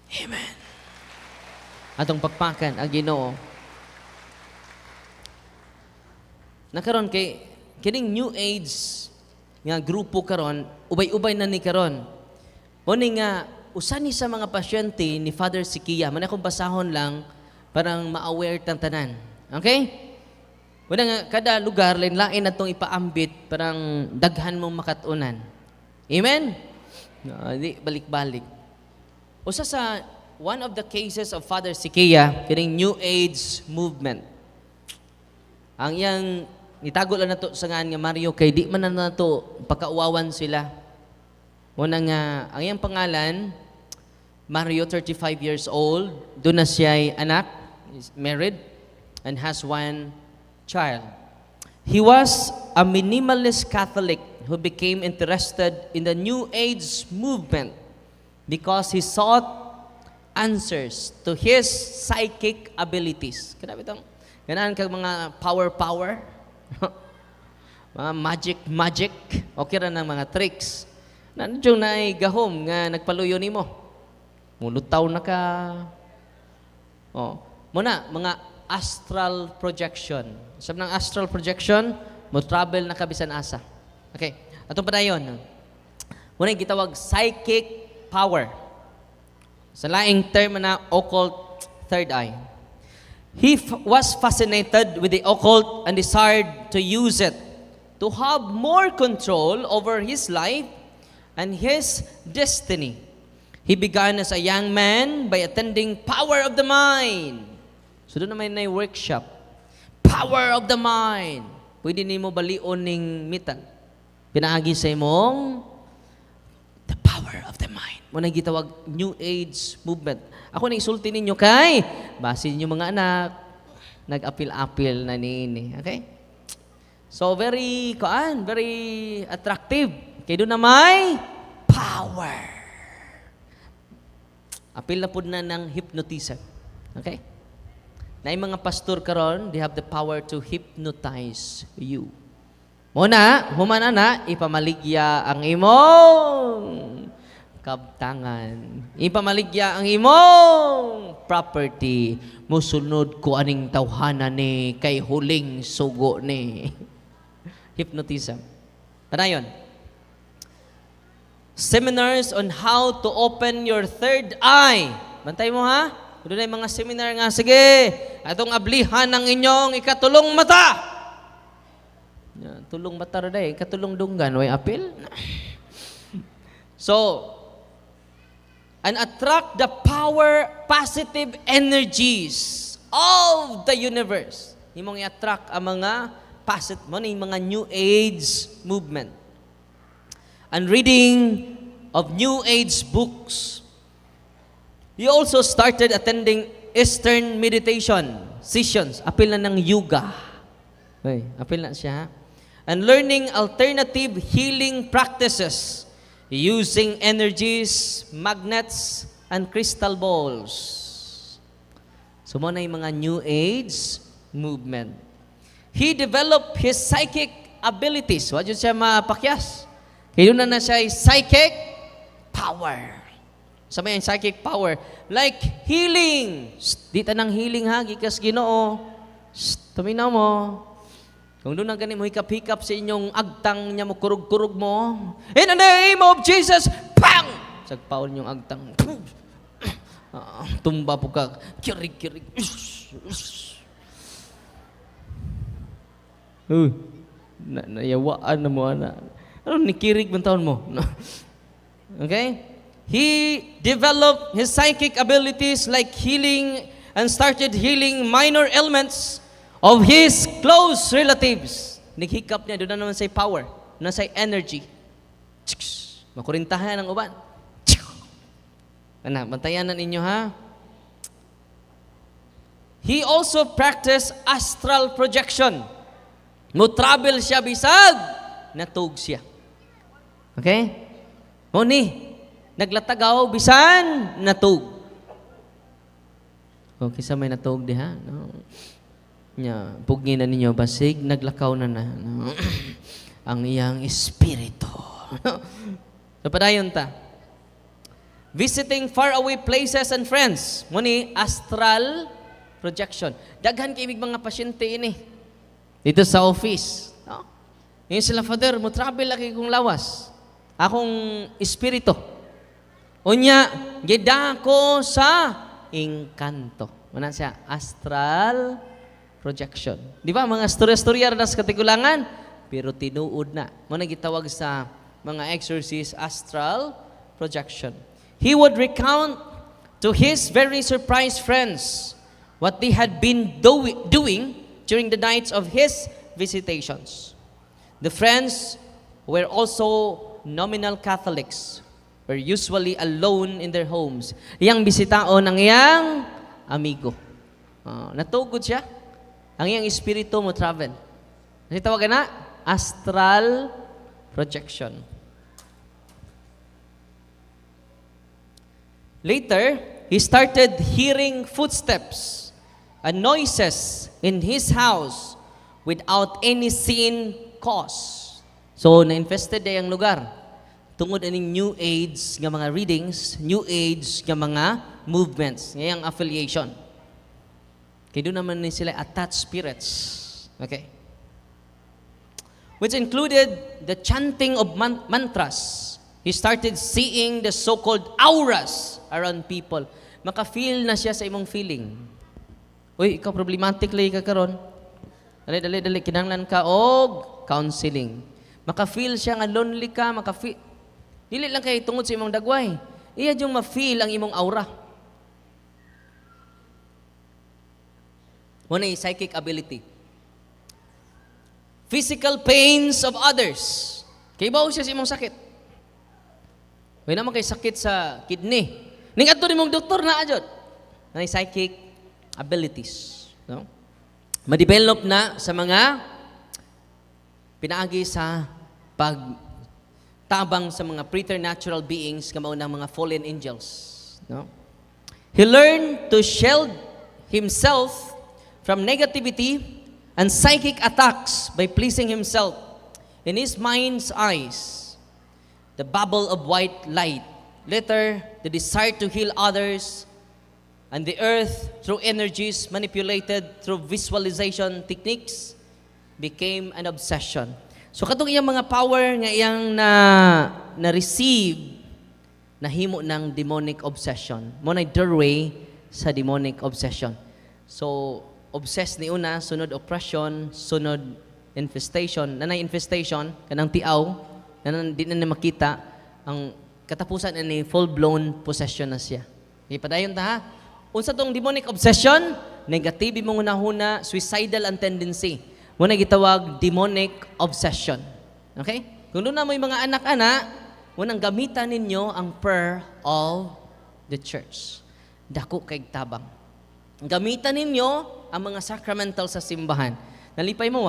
[SPEAKER 1] Amen. Atong pagpakan ang Ginoo. Nakaron kay kining New Age nga grupo karon, ubay-ubay na ni karon. O nga usa ni sa mga pasyente ni Father Sikia, man akong basahon lang parang ma-aware tang tanan. Okay? Wala nga kada lugar lain-lain atong ipaambit parang daghan mong makatunan. Amen. Di balik-balik. Usa sa one of the cases of Father Sikia, kining New Age movement. Ang iyang nitago lang nato sa ngan nga Mario kay di man na nato pagkauwawan sila. Una nga ang iyang pangalan Mario, 35 years old, doon na siya anak, is married and has one child. He was a minimalist Catholic who became interested in the New Age movement because he sought answers to his psychic abilities. Kanabi itong, ganaan kag mga power. mga magic, okay ra ng mga tricks. Nandiyo na ay gahom nga nagpaluyo nimo. Mulutaw na ka. Muna, mga astral projection. Sabi ng astral projection, mo travel na kabisan asa. Okay, atong padayon. Muna yung gitawag psychic power. Sa laing term na occult third eye. He was fascinated with the occult and desired to use it to have more control over his life and his destiny. He began as a young man by attending Power of the Mind. So doon naman na workshop. Power of the Mind. Pwede nimo balion ning mitan. Pinaagi sa imong the power of the mind. Muna gitawag New Age movement. Ako na isulti ninyo kay basin niyo mga anak nag-apil-apil na niini. Okay? So very attractive. Kaya doon na may power. Apil na po na ng hypnotism. Okay? Na yung mga pastor karon, they have the power to hypnotize you. Muna, humana na, ipamaligya ang imong kabtangan. Ipamaligya ang imong property. Musunod ko aning tawhana ni kay huling sugo ni. Hypnotism. Panayon. Seminars on how to open your third eye. Bantay mo ha? Doon na mga seminar nga. Sige, atong ablihan ng inyong ikatulong mata. Tulong mata rin eh. Ikatulong dunggan. Way apil. So, and attract the power, positive energies of the universe. Imong i-attract ang mga positive, mga New Age movement. And reading of New Age books. He also started attending Eastern meditation sessions. Apil na ng yoga. Apil na siya. And learning alternative healing practices using energies, magnets, and crystal balls. So, mo na yung mga New Age movement. He developed his psychic abilities. What yun siya mapakyas? Kaya na siya ay psychic power. Sabi yung psychic power. Like healing. Dito ng healing ha, gikas Ginoo. Tuminaw mo. Kung doon na ganun mo hikap-hikap sa inyong agtang niya mo, kurug-kurug mo. In the name of Jesus, pang! Sagpaon yung agtang. Tumba po ka. Kirig-kirig. Nayawaan na mo, anak. Ano, nikirig man taon mo? Okay? He developed his psychic abilities like healing and started healing minor ailments of his close relatives. Naghikap niya, doon na naman say power, doon na say energy. Makurintahan ang uban. Bantayan na ninyo ha. He also practiced astral projection. Mo-travel siya bisag, natug siya. Okay? Muni, naglatagaw, bisan, natug. Okay, sa may natug di ha? No. Pugni na ninyo, basig, naglakaw na na. No? Ang iyang espiritu. So, padayon ta. Visiting faraway places and friends. Muni, astral projection. Daghan kaibig mga pasyente ini. Dito sa office. No? Ngayon sila, Father, mo travel lagi kong lawas. Akong espiritu. Unya, gida ko sa engkanto. Muna siya, astral projection. Di ba, mga storya-storya na sa katigulangan, pero tinuod na. Muna gitawag sa mga exorcist, astral projection. He would recount to his very surprised friends what they had been doing during the nights of his visitations. The friends were also nominal Catholics, were usually alone in their homes. Iyang bisitaon ang iyang amigo. Natugod siya. Ang iyang espiritu mo travel. Kasi tawagan na, astral projection. Later, he started hearing footsteps and noises in his house without any scene cause. So, na-infested day ang lugar. Tungod aning New Age nga mga readings, New Age nga mga movements, ngayang affiliation. Kaya doon naman ni sila attached spirits. Okay? Which included the chanting of mantras. He started seeing the so-called auras around people. Maka-feel na siya sa imong feeling. Uy, ikaw problematic lay ka karon. Dali, kinahanglan ka og counseling. Maka-feel siya nga lonely ka, maka-feel. Dili lang kay tungod sa imong dagway. Iya yung ma-feel ang imong aura. Muna yung psychic ability. Physical pains of others. Kay bawo siya sa imong sakit. May naman kay sakit sa kidney. Ning adto nimong doktor na adjot. May psychic abilities, no? Ma-develop na sa mga pinaagi sa pagtabang sa mga preternatural beings kamao ng mga fallen angels, no? He learned to shield himself from negativity and psychic attacks by pleasing himself in his mind's eyes, the bubble of white light. Later, the desire to heal others and the earth through energies manipulated through visualization techniques became an obsession. So katong iyang mga power nga iyang na-receive, nahimo ng demonic obsession. Mo na doorway sa demonic obsession. So, obsessed ni una, sunod oppression, sunod infestation. Nanay infestation, kanang tiaw, di na makita, ang katapusan ni full-blown possession na siya. Ipadayon ta ha? Unsa tong demonic obsession? Negative mong unahuna, suicidal ang tendency. Muna gitawag demonic obsession. Okay? Kung doon na may mga anak-anak, munang gamitan ninyo ang prayer of the church. Dako kay tabang. Gamitan ninyo ang mga sacramental sa simbahan. Nalipay mo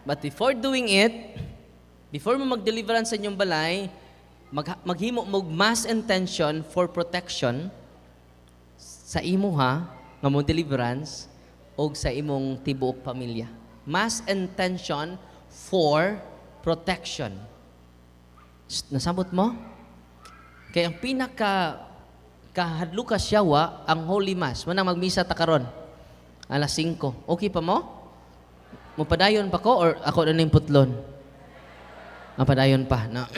[SPEAKER 1] But before doing it, before mo mag-deliverance sa inyong balay, maghimo mo mass intention for protection sa imo nga mo deliverance o sa imong tibuok pamilya. Mass intention for protection. Nasabot mo? Kaya ang kahadlo ka siyawa ang Holy Mass. Manang magmisa ta karon. Alas 5. Okay pa mo? Mupadayon pa ko or ako na ning putlon? Padayon pa. No.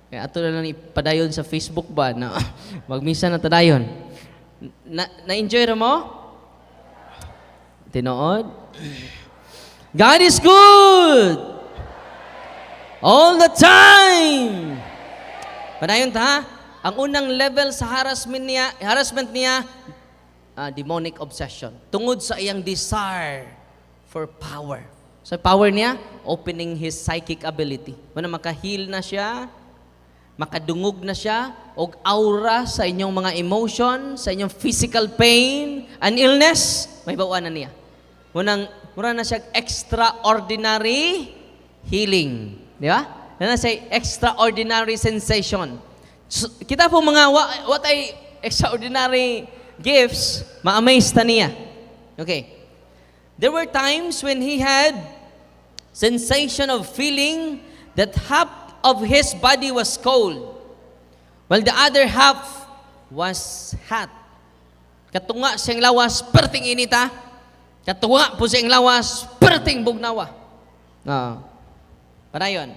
[SPEAKER 1] Kaya ato na lang ipadayon sa Facebook ba na magmisa na tadayon. Na-enjoy ra mo? Tinuod? God is good! All the time! Padayon ta ha? Ang unang level sa harassment niya, demonic obsession. Tungod sa iyang desire for power. So power niya, opening his psychic ability. Muna maka-heal na siya, makadungog na siya, o aura sa inyong mga emotion, sa inyong physical pain and illness, may bawaan na niya. Muna na siya extraordinary healing. Di ba? Na siya extraordinary sensation. So, kita po mga what ay extraordinary gifts, ma-amaze ta niya. Okay. There were times when he had sensation of feeling that half of his body was cold, while the other half was hot. Katunga siyang lawas, perting inita. Katunga po siyang lawas, perting bugnawa. Parayon.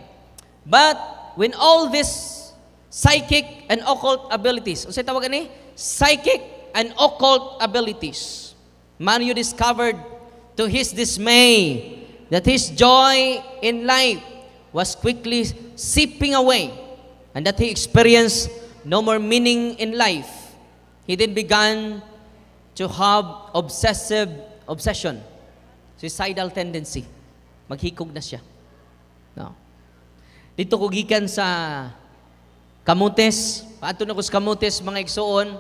[SPEAKER 1] But when all this psychic and occult abilities, unsay tawagan ni? Psychic and occult abilities. Manu discovered to his dismay that his joy in life was quickly seeping away and that he experienced no more meaning in life. He then began to have obsession, suicidal tendency. Maghikog na siya. No. Dito ko gikan sa Camotes, paadto na ko sa Camotes, mga igsoon.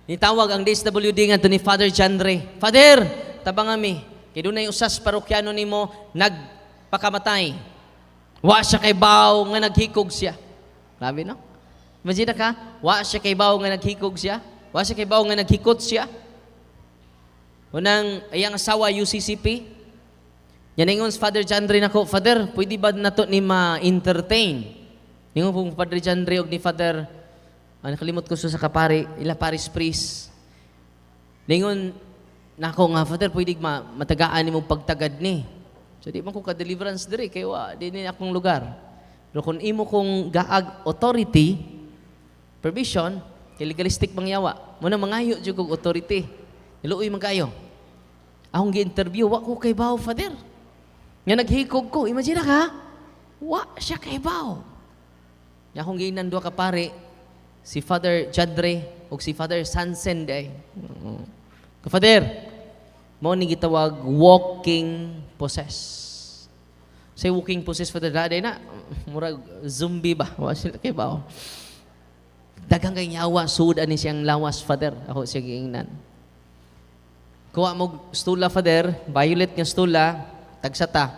[SPEAKER 1] Nitawag ang DSWD nga ni Father Chandre. Father, tabangami, kay doon na yung usas parokyano nimo nagpakamatay. Wa siya kay baw nga naghikog siya. Grabe no? Imagine ka, wa siya kay baw nga naghikog siya. Wa siya kay baw nga naghikot siya. Unang, ayang asawa, UCCP. Yan ingon sa Father John Ray nako, Father, pwede ba na to ni ma-entertain? Ingon pong Father John Ray o ni Father, nakalimot ko sa kapari, ila Paris Priest. Ingon nako nga, Father, pwede matagaan ni mong pagtagad ni. So di man ko ka-deliverance diri, kaya di ni akong lugar. Pero kung imo kong gaag authority, permission, kay legalistic mangyawa, muna mangayo dyan kong authority. Niluoy man kayo. Akong gi-interview, wa ko kay baw, Father. Nga naghikog ko, imagine ka, wa siya kay baw. Nga akong giinan duha ka pare, si Father Jadre o si Father Sansen day. Father, mo ni gitawag walking possess. Say walking possess, Father, day na, murag zombie ba? Wa sila kay baw. Dagang kay nyawa, suud ani siyang lawas, Father. Ako siya giingnan. Kuha mo stula, Father, violet nga stula, tagsata.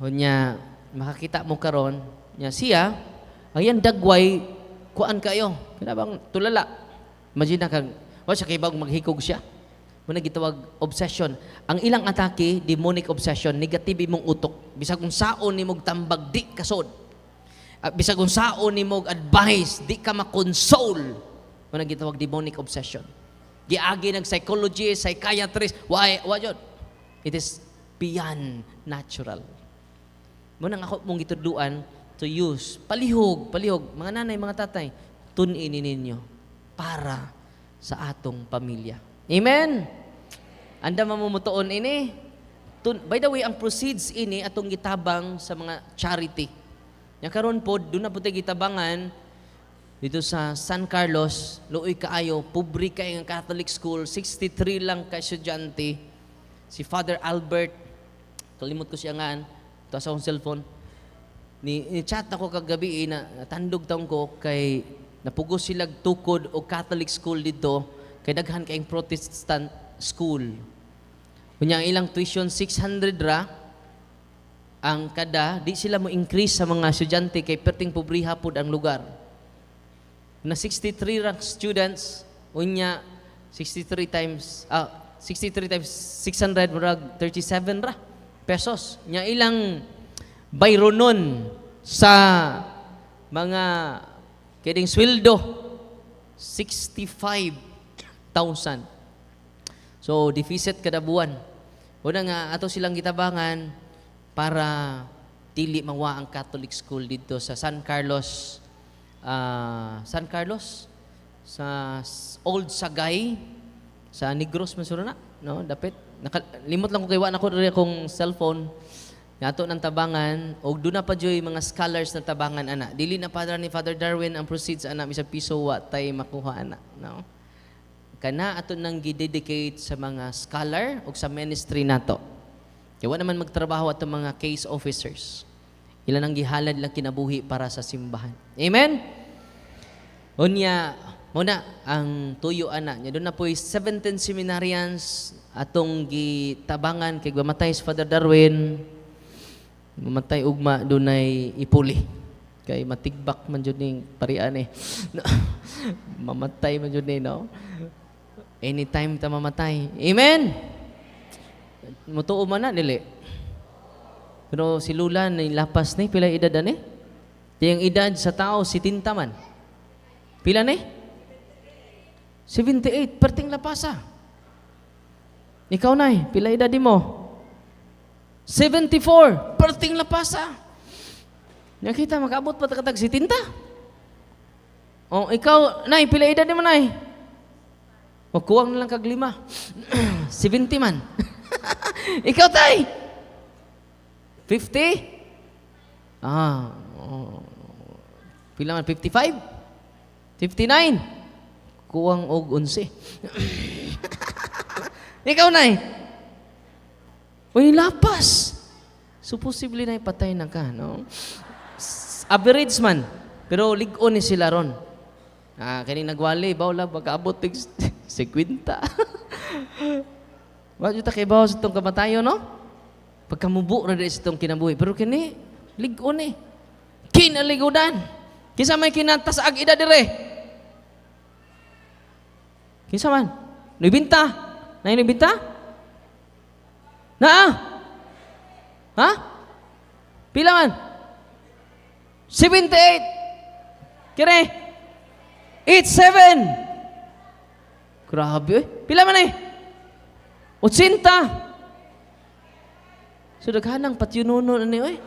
[SPEAKER 1] Hunya, makakita mo karon, nya siya, ayan dagway, kuan kayo. Kinabang tulala. Imagine na kag, wa siya kay bagong maghikog siya. Muna gitawag obsession. Ang ilang atake, demonic obsession, negative imong utok. Bisag kung saon ni mog tambag, di kasod. Bisag kung saon ni mog advice, di ka makonsole. Muna gitawag demonic obsession. Giagi ng psychologist, psychiatrist, why jud? It is beyond natural. Muna nga ako mong gituduan to use, palihog, mga nanay, mga tatay, tun-inin ninyo para sa atong pamilya. Amen? Anda mamumutuon ini. By the way, ang proceeds ini atong gitabang sa mga charity. Yang karon po, doon na po tayo gitabangan dito sa San Carlos, luoy kaayo, pobre kay ng Catholic school, 63 lang ka estudyante. Si Father Albert, kalimot ko siya nga, ito sa akong cellphone, ni-chat ako kagabi na natandog taong ko kay napugos silag tukod o Catholic school dito, kay daghan kayong Protestant school. Kunya ang ilang tuition, 600 ra, ang kada, di sila mo increase sa mga estudyante kay perting pobriha pod ang lugar. Na 63 rank students, unya 63 times 600 murag 37 ra pesos. Nya ilang bayronon sa mga kining sweldo 65,000. So deficit kada buwan. Una nga ato silang gitabangan para dili mawa ang Catholic school dito sa San Carlos, sa Old Sagay, sa Negros, Masura na, no? Dapit. Limot lang ko kay na ko rin akong cellphone. Nato ng tabangan, o doon na pa dyoy mga scholars na tabangan, ana. Dili na padra ni Father Darwin ang proceeds, ana, bisag piso wa tay makuha, ana. No? Kana ato nang gidedicate sa mga scholar o sa ministry nato. Kaya wa naman magtrabaho ato mga case officers. Ilan ang gihalad lang kinabuhi para sa simbahan. Amen? Unya, muna, ang tuyo ana niya. Doon na po'y 17 seminarians atong gitabangan kay mamatay si Father Darwin. Mamatay ugma doon ay ipuli. Kay matigbak man dyan yung parian eh. Mamatay man dyan eh, no? Anytime ta mamatay. Amen? Mutuo man na, nili. Pero si Lula na lapas ni, pila edad na ni? Yung edad sa tao, si Tintaman. Pila ni? 78, perting lapasa. Ikaw na pila edad di mo? 74, perting lapasa. Nakita, makabot pa takatag si Tinta. O, ikaw, nay, pila edad di mo, nay? O, kuwang na lang kag 5. 70 man. Ikaw, tay? 50? Pila man? 55? 59? Kuwang og 11. Ikaw, nay? Uy, lapas. So, posible na ipatay na ka, no? Average man. Pero lig-on ni sila ron. Kani nagwali, bawla, baka abot tig 50. Wala ta kay bawas itong kamatayo, no? Pagkamubo na rin itong kinabuhi. Pero kini, lig-on eh. Kinaligudan. Kisa may kinantas ag ida dire. Kisa man. Nibinta. Nainibita? Na? Ha? Pila man? 78. Kire? 87. Grabe, eh. Pila man eh? 80. So, daghanang patyununo na niyo, eh.